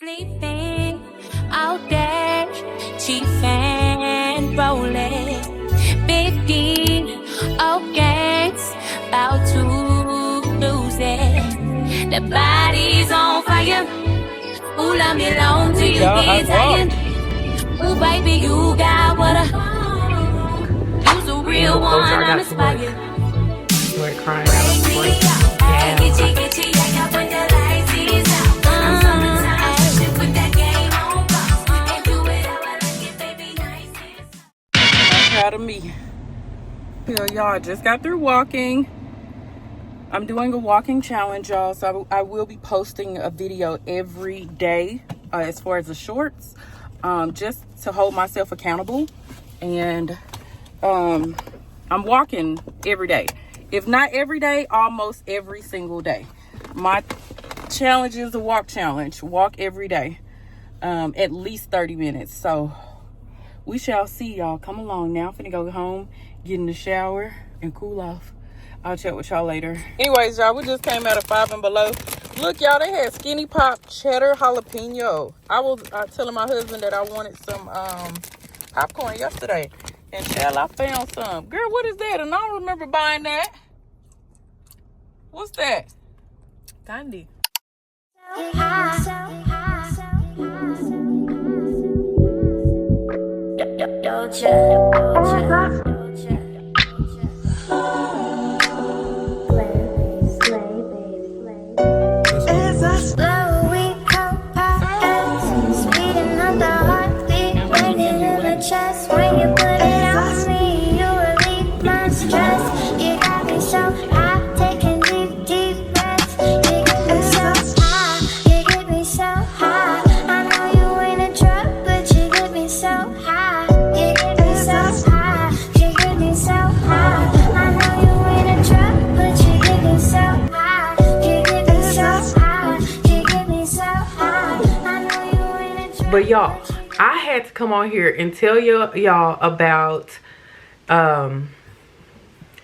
Sleeping all day, cheap and rolling. 15 games, about to lose it. The body's on fire. Ooh, love me long till you get tired. Ooh, baby, you got what you's a real one. I'm inspired. We're crying out. Proud of me. Y'all, I just got through walking. I'm doing a walking challenge, y'all, so I will be posting a video every day as far as the shorts, just to hold myself accountable. And I'm walking every day, if not every day, almost every single day. My challenge is a walk challenge. Walk every day, at least 30 minutes. So we shall see, y'all. Come along now. I'm finna go home, get in the shower, and cool off. I'll chat with y'all later. Anyways, y'all, we just came out of Five and Below. Look, y'all, they had Skinny Pop Cheddar Jalapeno. I was telling my husband that I wanted some popcorn yesterday. And child, I found some. Girl, what is that? And I don't remember buying that. What's that? Candy. But y'all, I had to come on here and tell y'all about the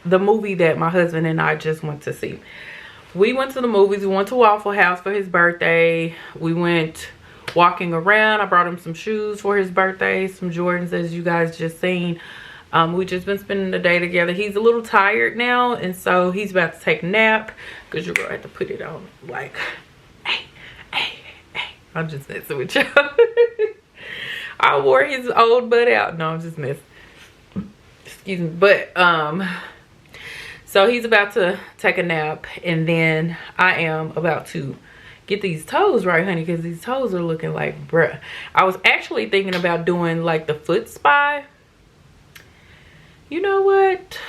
movie that my husband and I just went to see. We went to the movies. We went to Waffle House for his birthday. We went walking around. I brought him some shoes for his birthday, some Jordans, as you guys just seen. We just been spending the day together. He's a little tired now, and so he's about to take a nap, because you're gonna have to put it on like, hey. I'm just messing with y'all. I wore his old butt out. No, I'm just messing. Excuse me. But so he's about to take a nap, and then I am about to get these toes right, honey, because these toes are looking like bruh. I was actually thinking about doing like the foot spa. You know what?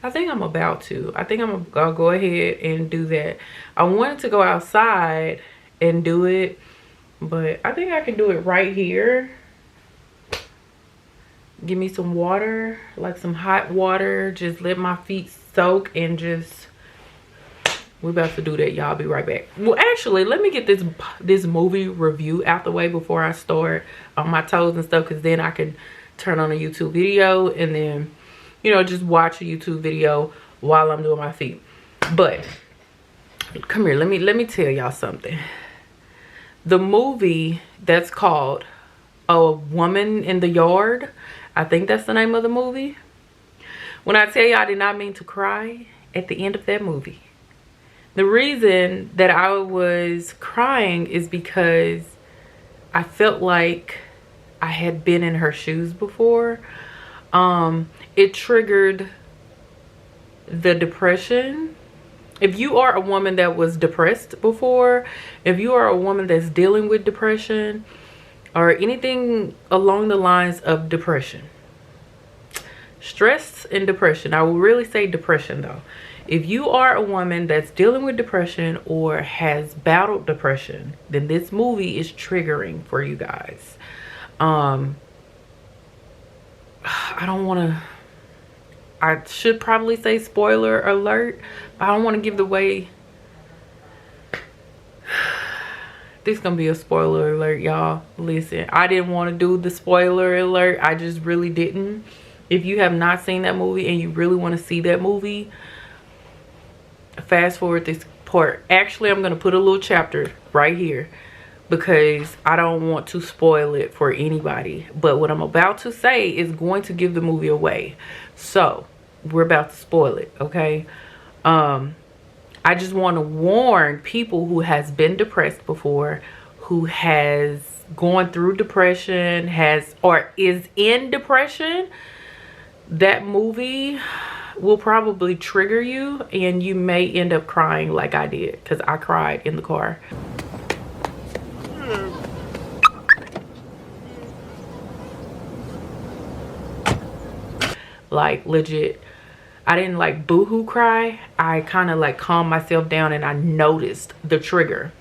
I think I'm about to. I think I'm gonna go ahead and do that. I wanted to go outside and do it, but I think I can do it right here. Give me some water, like some hot water, just let my feet soak, and just, we're about to do that, y'all. Be right back. Well, actually, let me get this movie review out the way before I start on my toes and stuff, because then I can turn on a YouTube video and then, you know, just watch a YouTube video while I'm doing my feet. But come here, let me tell y'all something. The movie that's called A Woman in the Yard, I think that's the name of the movie. When I tell you I did not mean to cry at the end of that movie. The reason that I was crying is because I felt like I had been in her shoes before. It triggered the depression. If you are a woman that was depressed before, if you are a woman that's dealing with depression or anything along the lines of depression, stress and depression, I will really say depression though. If you are a woman that's dealing with depression or has battled depression, then this movie is triggering for you guys. I don't want to, I should probably say spoiler alert, but I don't want to give away. This is gonna be a spoiler alert, y'all. Listen, I didn't want to do the spoiler alert. I just really didn't. If you have not seen that movie and you really want to see that movie, fast forward this part. Actually, I'm gonna put a little chapter right here. because I don't want to spoil it for anybody. But what I'm about to say is going to give the movie away. So we're about to spoil it, okay? I just want to warn people who has been depressed before, who has gone through depression, has or is in depression. That movie will probably trigger you, and you may end up crying like I did, because I cried in the car. Like legit. I didn't like boohoo cry. I kind of like calmed myself down, and I noticed the trigger.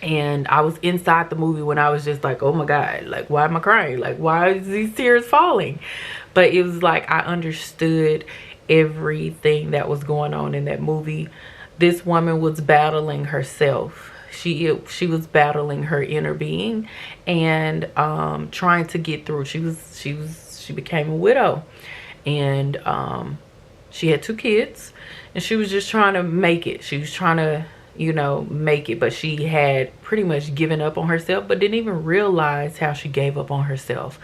And I was inside the movie when I was just like, oh my God, like, why am I crying? Like, why is these tears falling? But it was like I understood everything that was going on in that movie. This woman was battling herself. She was battling her inner being, and trying to get through. She became a widow, and she had 2 kids, and she was just trying to make it. She was trying to, you know, make it, but she had pretty much given up on herself, but didn't even realize how she gave up on herself.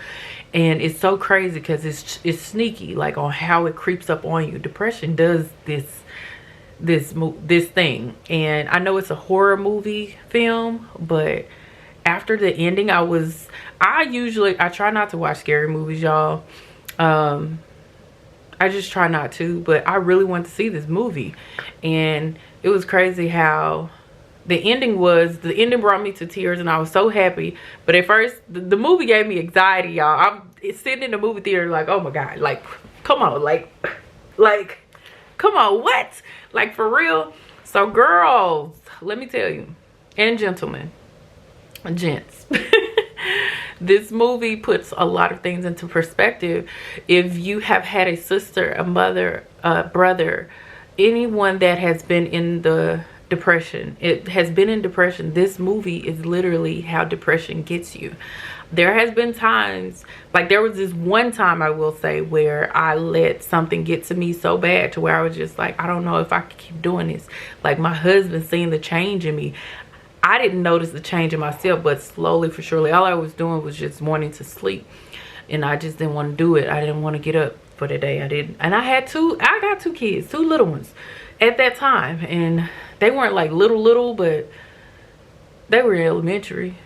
And it's so crazy because it's sneaky, like, on how it creeps up on you. Depression does this thing. And I know it's a horror movie film, but after the ending, I try not to watch scary movies, y'all. I just try not to, but I really wanted to see this movie. And it was crazy how the ending brought me to tears, and I was so happy. But at first, the movie gave me anxiety, y'all. I'm sitting in the movie theater like, oh my God, like, come on, like, come on, what? Like, for real? So girls, let me tell you, and gentlemen, gents, this movie puts a lot of things into perspective. If you have had a sister, a mother, a brother, anyone that has been in the depression, this movie is literally how depression gets you. There has been times, like there was this one time, I will say, where I let something get to me so bad to where I was just like, I don't know if I can keep doing this. Like, my husband seen the change in me. I didn't notice the change in myself, but slowly for surely, all I was doing was just wanting to sleep, and I just didn't want to do it. I didn't want to get up for the day. I didn't. And I got 2 kids, 2 little ones at that time, and they weren't like little, but they were in elementary.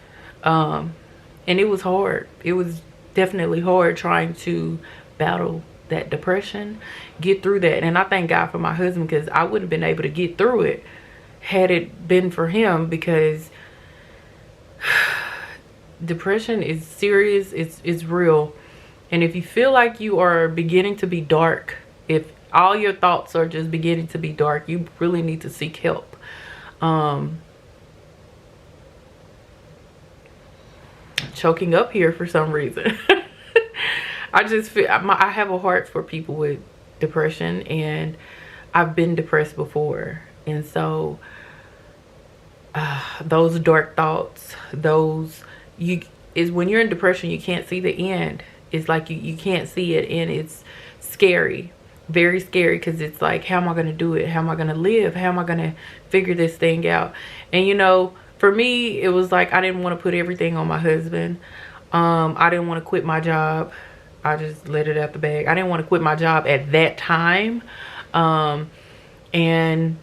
And it was hard. It was definitely hard trying to battle that depression, get through that. And I thank God for my husband, because I wouldn't have been able to get through it had it been for him, because depression is serious. It's real. And if you feel like you are beginning to be dark, if all your thoughts are just beginning to be dark, you really need to seek help. Choking up here for some reason. I just feel I have a heart for people with depression, and I've been depressed before. And so those dark thoughts, is when you're in depression, you can't see the end. It's like you can't see it, and it's scary, very scary, because it's like, how am I going to do it? How am I going to live? How am I going to figure this thing out? And you know, for me, it was like I didn't want to put everything on my husband. I didn't want to quit my job. I just let it out the bag. I didn't want to quit my job at that time. And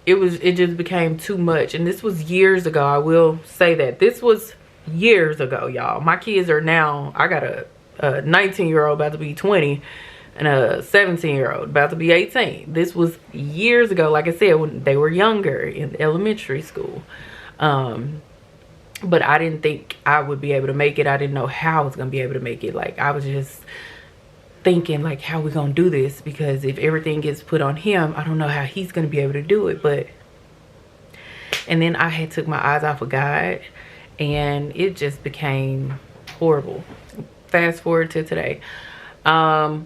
it just became too much. And this was years ago. I will say that. This was years ago, y'all. My kids are now, I got a 19-year-old about to be 20, and a 17-year-old about to be 18. This was years ago, like I said, when they were younger in elementary school. But I didn't think I would be able to make it. I didn't know how I was going to be able to make it. Like, I was just thinking, like, how we going to do this? Because if everything gets put on him, I don't know how he's going to be able to do it. And then I had took my eyes off of God, and it just became horrible. Fast forward to today. I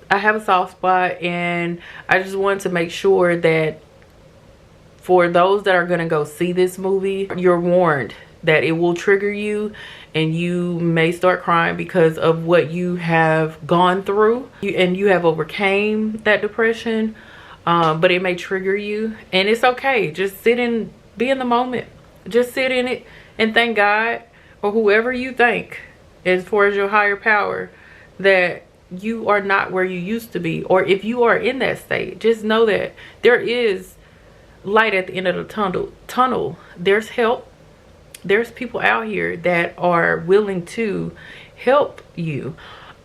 have a soft spot, and I just wanted to make sure that for those that are going to go see this movie, you're warned that it will trigger you, and you may start crying because of what you have gone through, and you have overcame that depression, but it may trigger you, and it's okay. Just be in the moment. Just sit in it and thank God, or whoever you think as far as your higher power, that you are not where you used to be. Or if you are in that state, just know that there is light at the end of the tunnel. There's help. There's people out here that are willing to help you.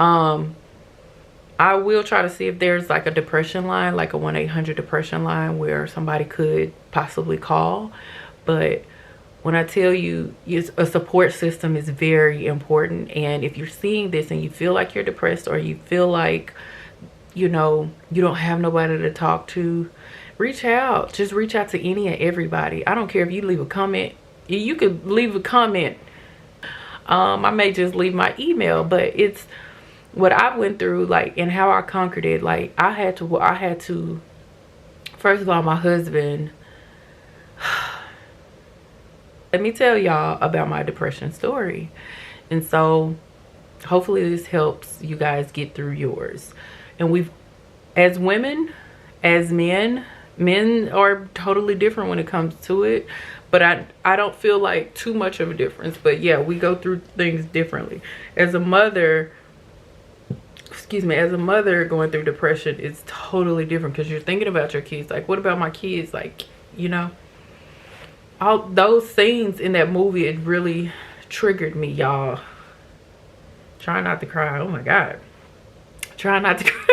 I will try to see if there's like a depression line, like a 1-800 depression line where somebody could possibly call. But when I tell you, a support system is very important. And if you're seeing this and you feel like you're depressed, or you feel like, you know, you don't have nobody to talk to, reach out. Just reach out to any and everybody. I don't care if you leave a comment. You could leave a comment. I may just leave my email, but it's what I went through, like, and how I conquered it. Like, I had to, first of all, my husband, let me tell y'all about my depression story. And so hopefully this helps you guys get through yours. And as women, as men are totally different when it comes to it. But I don't feel like too much of a difference. But yeah, we go through things differently. As a mother, going through depression is totally different, because you're thinking about your kids. Like, what about my kids? Like, you know, all those scenes in that movie, it really triggered me, y'all. Try not to cry. Oh my God. Try not to cry.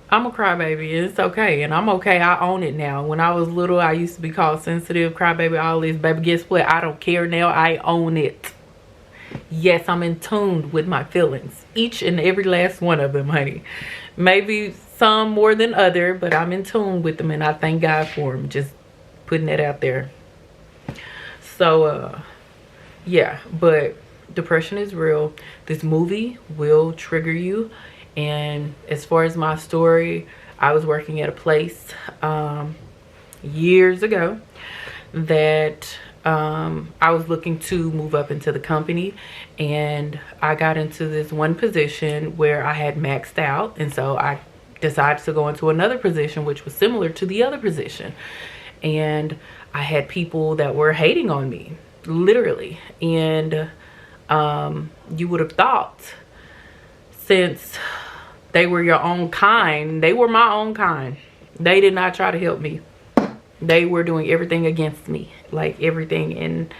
I'm a crybaby, and it's okay, and I'm okay. I own it now. When I was little, I used to be called sensitive, crybaby, all this. Baby, guess what? I don't care now. I own it. Yes, I'm in tune with my feelings. Each and every last one of them, honey. Maybe some more than other, but I'm in tune with them, and I thank God for them. Just putting that out there. So, yeah, but depression is real. This movie will trigger you. And as far as my story, I was working at a place years ago that I was looking to move up into the company, and I got into this one position where I had maxed out, and so I decided to go into another position which was similar to the other position. And I had people that were hating on me, literally. And you would have thought, since they were your own kind, they were my own kind, they did not try to help me. They were doing everything against me, like everything, and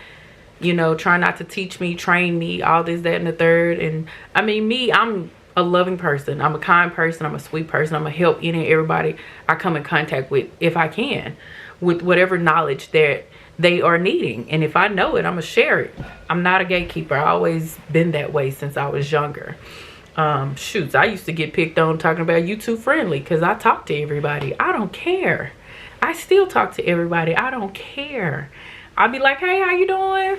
you know, trying not to teach me, train me, all this, that, and the third. And I mean, me, I'm a loving person, I'm a kind person, I'm a sweet person, I'm gonna help any and everybody I come in contact with, if I can, with whatever knowledge that they are needing. And if I know it, I'm gonna share it. I'm not a gatekeeper. I always been that way since I was younger. Shoots, I used to get picked on talking about you too friendly, because I talk to everybody. I don't care. I still talk to everybody. I don't care. I'll be like, hey, how you doing?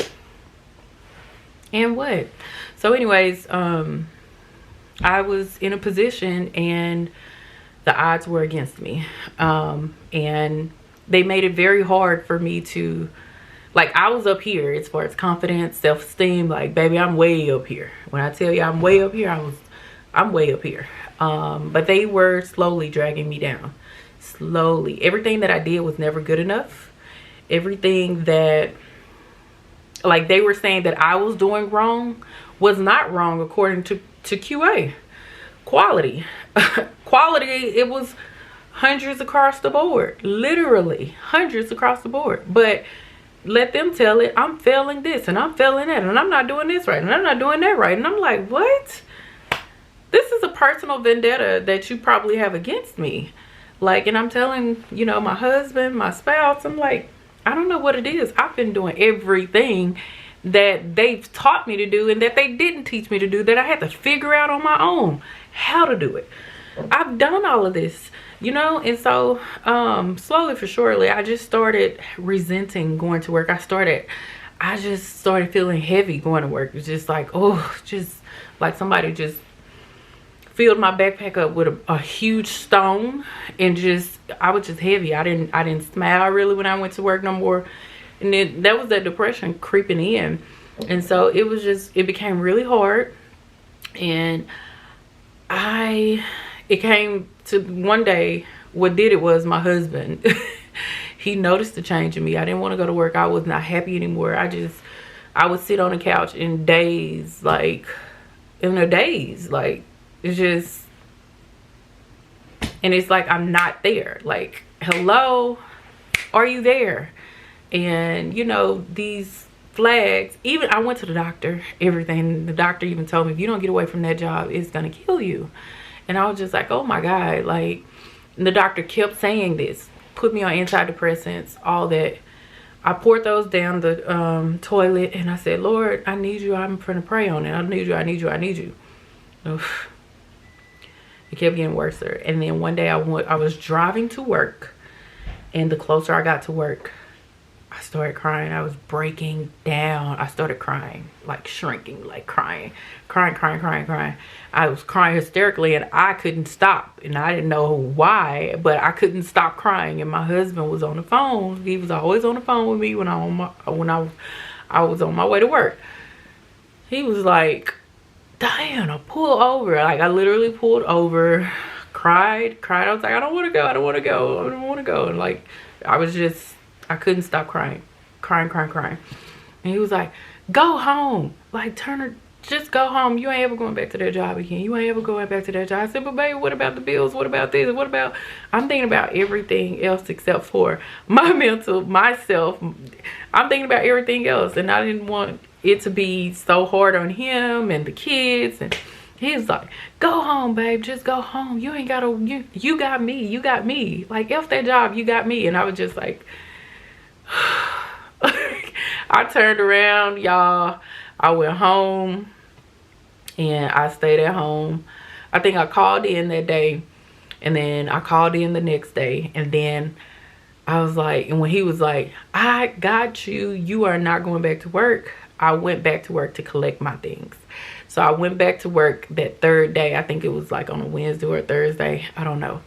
And what? So anyways, I was in a position and the odds were against me. And they made it very hard for me to, like, I was up here as far as confidence, self-esteem. Like, baby, I'm way up here. When I tell you I'm way up here, I'm way up here. But they were slowly dragging me down. Slowly. Everything that I did was never good enough. Everything that, like, they were saying that I was doing wrong was not wrong according to QA. Quality. Quality, it was hundreds across the board. Literally hundreds across the board. But let them tell it, I'm failing this and I'm failing that, and I'm not doing this right and I'm not doing that right. And I'm like, what? This is a personal vendetta that you probably have against me. Like, and I'm telling, you know, my husband, my spouse, I'm like, I don't know what it is. I've been doing everything that they've taught me to do and that they didn't teach me to do, that I had to figure out on my own how to do it. I've done all of this, you know. And so slowly but surely, I just started resenting going to work. I just started feeling heavy going to work. It's just like, oh, just like somebody just filled my backpack up with a huge stone, and just, I was just heavy. I didn't smile really when I went to work no more. And then that was that depression creeping in. And so it was just, it became really hard. And it came to one day, what did it was my husband. He noticed the change in me. I didn't want to go to work. I was not happy anymore. I would sit on the couch in days, like, in a daze. Like, it's just, and it's like I'm not there. Like, hello, are you there? And, you know, these flags, even I went to the doctor, everything. The doctor even told me, if you don't get away from that job, it's going to kill you. And I was just like, oh my God. Like, the doctor kept saying this, put me on antidepressants, all that. I poured those down the toilet, and I said, Lord, I need you. I'm going to pray on it. I need you. I need you. I need you. Oof. It kept getting worse. And then one day I was driving to work, and the closer I got to work, I started crying. I was breaking down. I started crying, like shrinking, like crying. I was crying hysterically, and I couldn't stop. And I didn't know why, but I couldn't stop crying. And my husband was on the phone. He was always on the phone with me when I was on my way to work. He was like, Diana, pull over. Like, I literally pulled over, cried. I was like, I don't want to go. I don't want to go. And like, I couldn't stop crying. And he was like, go home. Like, just go home. You ain't ever going back to that job again. You ain't ever going back to that job. I said, but baby, what about the bills? What about this? What about, I'm thinking about everything else except for myself. I'm thinking about everything else. And I didn't want it to be so hard on him and the kids. And he was like, go home, babe. Just go home. You ain't gotta, you got me. You got me. Like, F that job. You got me. And I was just like, I turned around, y'all. I went home, and I stayed at home. I think I called in that day, and then I called in the next day, and then I was like, and when he was like, I got you, you are not going back to work, I went back to work to collect my things. So I went back to work that third day. I think it was like on a Wednesday or a Thursday. I don't know.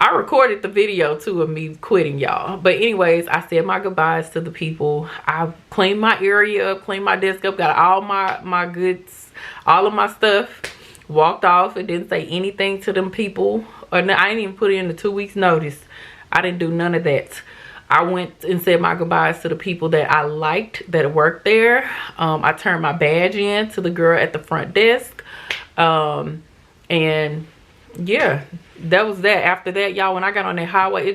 I recorded the video too of me quitting, y'all. But anyways, I said my goodbyes to the people. I cleaned my area up, cleaned my desk up, got all my goods, all of my stuff, walked off and didn't say anything to them people. Or no, I didn't even put in the 2 weeks notice. I didn't do none of that. I went and said my goodbyes to the people that I liked that worked there. I turned my badge in to the girl at the front desk. And yeah, that was that. After that, y'all, when I got on that highway,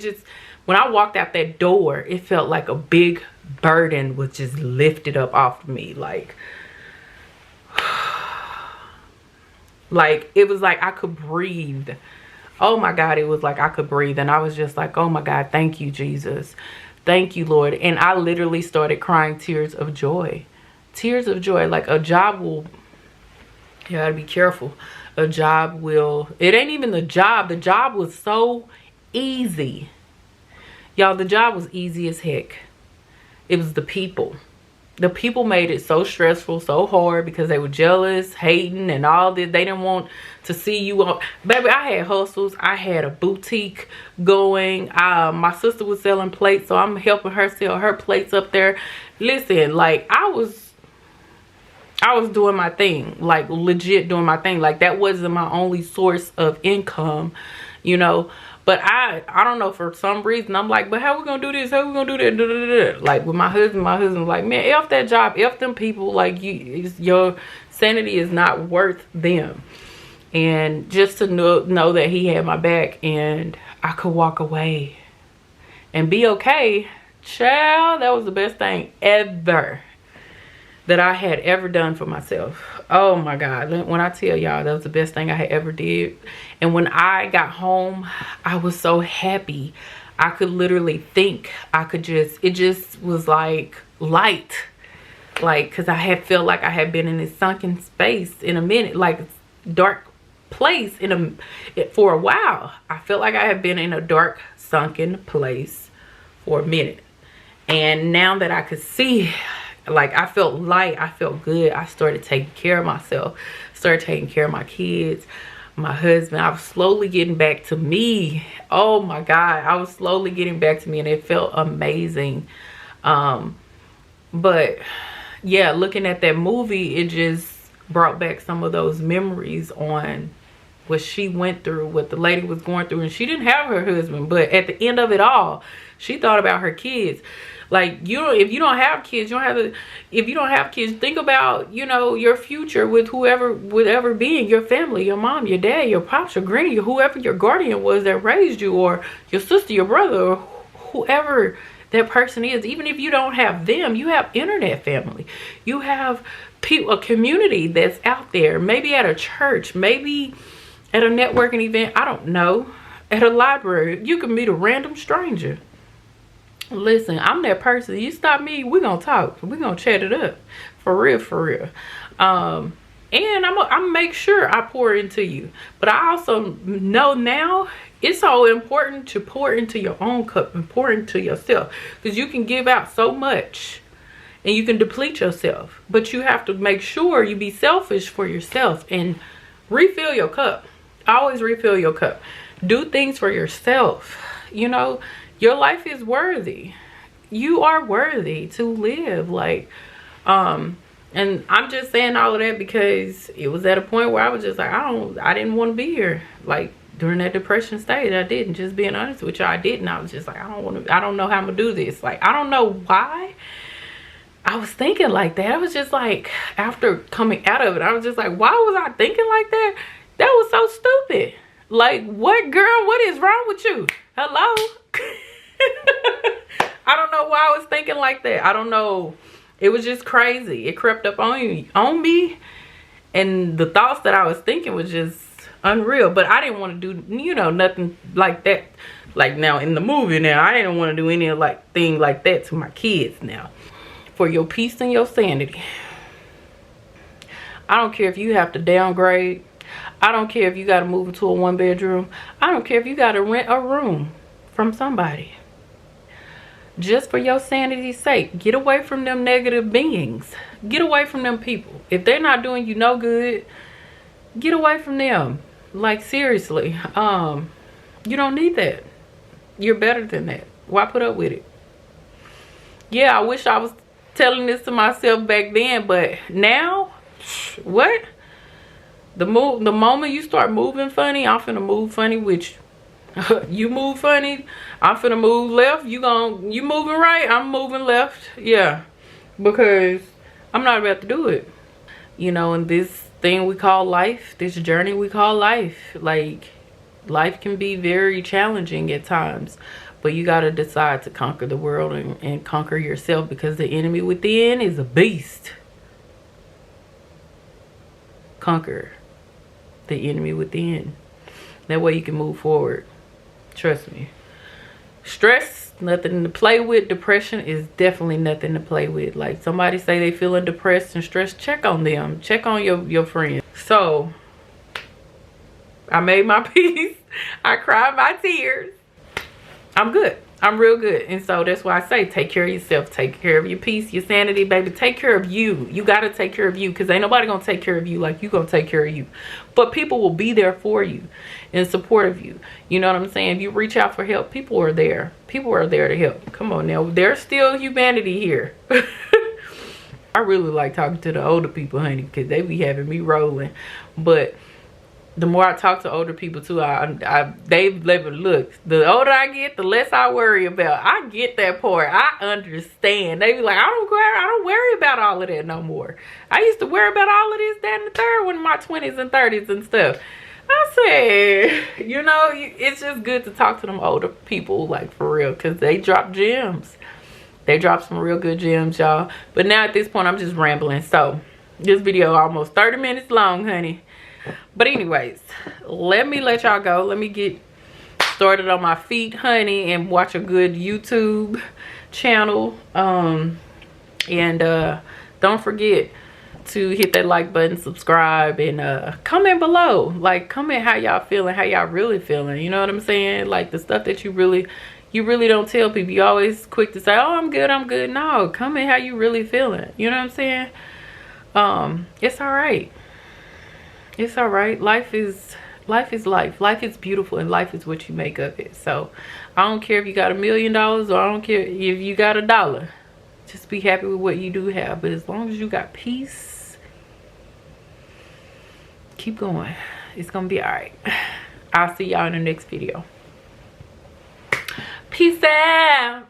when I walked out that door, it felt like a big burden was just lifted up off of me. Like it was like I could breathe. Oh my God, it was like I could breathe. And I was just like, oh my God, thank you, Jesus. Thank you, Lord. And I literally started crying tears of joy. Tears of joy. Like, a job will, you gotta be careful. A job will, it ain't even the job. The job was so easy. Y'all, the job was easy as heck. It was the people. The people made it so stressful, so hard, because they were jealous, hating, and all this. They didn't want to see you up. Baby, I had hustles. I had a boutique going. My sister was selling plates, so I'm helping her sell her plates up there. Listen, like, I was doing my thing, like legit doing my thing. Like, that wasn't my only source of income, you know. But I don't know, for some reason, I'm like, but how we gonna do this? How we gonna do that? Da, da, da, da. Like, with my husband was like, man, F that job, F them people. Like, your sanity is not worth them. And just to know that he had my back and I could walk away and be okay, child, that was the best thing ever that I had ever done for myself. Oh my God, when I tell y'all, that was the best thing I had ever did. And when I got home, I was so happy. I could literally think. It just was like light. Like, cause I had felt like I had been in this sunken space in a minute, like dark place for a while. I felt like I had been in a dark, sunken place for a minute. And now that I could see, like, I felt light, I felt good. I started taking care of myself, started taking care of my kids, my husband. I was slowly getting back to me. Oh my God, I was slowly getting back to me, and it felt amazing. But yeah, looking at that movie, it just brought back some of those memories on what she went through, what the lady was going through. And she didn't have her husband, but at the end of it all, She thought about her kids. Like, if you don't have kids, if you don't have kids, think about, you know, your future with whoever being your family, your mom, your dad, your pops, your granny, whoever your guardian was that raised you, or your sister, your brother, or whoever that person is. Even if you don't have them, you have internet family. You have people, a community that's out there, maybe at a church, maybe at a networking event, I don't know, at a library. You can meet a random stranger. Listen, I'm that person. You stop me, we're gonna talk, we're gonna chat it up, for real, for real. And I'm make sure I pour into you, but I also know now it's so important to pour into your own cup and pour into yourself, because you can give out so much and you can deplete yourself, but you have to make sure you be selfish for yourself and refill your cup. Always refill your cup. Do things for yourself. You know, your life is worthy. You are worthy to live. Like, and I'm just saying all of that because it was at a point where I was just like, I didn't want to be here. Like, during that depression stage, I didn't. Just being honest with you, I didn't. I was just like, I don't know how I'm gonna do this. Like, I don't know why I was thinking like that. I was just like, after coming out of it, I was just like, why was I thinking like that? That was so stupid. Like, what, girl? What is wrong with you? Hello? I don't know why I was thinking like that. I don't know. It was just crazy. It crept up on me. And the thoughts that I was thinking was just unreal. But I didn't want to do, you know, nothing like that. Like now in the movie now, I didn't want to do any like thing like that to my kids now. For your peace and your sanity. I don't care if you have to downgrade. I don't care if you got to move into a 1-bedroom. I don't care if you got to rent a room from somebody. Just for your sanity's sake, get away from them negative beings. Get away from them people. If they're not doing you no good, get away from them. Like, seriously, you don't need that. You're better than that. Why put up with it? Yeah, I wish I was telling this to myself back then, but now, what? The moment you start moving funny, I'm finna move funny with you. You move funny, I'm finna move left. You moving right, I'm moving left. Yeah, because I'm not about to do it. You know, and this thing we call life, this journey we call life, like, life can be very challenging at times, but you got to decide to conquer the world and conquer yourself, because the enemy within is a beast. Conquer the enemy within. That way you can move forward. Trust me. Stress, nothing to play with. Depression is definitely nothing to play with. Like, somebody say they feeling depressed and stressed, check on them. Check on your friends. So, I made my peace. I cried my tears. I'm good. I'm real good. And so that's why I say take care of yourself. Take care of your peace, your sanity, baby. Take care of you. You got to take care of you, because ain't nobody going to take care of you like you going to take care of you. But people will be there for you in support of you. You know what I'm saying? If you reach out for help, people are there. People are there to help. Come on now. There's still humanity here. I really like talking to the older people, honey, because they be having me rolling. But the more I talk to older people too, they look, the older I get, the less I worry about. I get that part. I understand. They be like, I don't worry about all of that no more. I used to worry about all of this, that, and the third one in my 20s and 30s and stuff. I said, you know, it's just good to talk to them older people, like, for real, because they drop gems. They drop some real good gems, y'all. But now at this point, I'm just rambling. So this video almost 30 minutes long, honey. But anyways, let me let y'all go. Let me get started on my feet, honey, and watch a good YouTube channel. And don't forget to hit that like button, subscribe, and comment below. Like, comment how y'all feeling, how y'all really feeling. You know what I'm saying? Like, the stuff that you really don't tell people. You always quick to say, oh, I'm good, I'm good. No, comment how you really feeling. You know what I'm saying? It's all right. It's all right. Life is life. Life is beautiful, and life is what you make of it. So I don't care if you got $1 million, or I don't care if you got $1. Just be happy with what you do have. But as long as you got peace, keep going. It's gonna be all right. I'll see y'all in the next video. Peace out.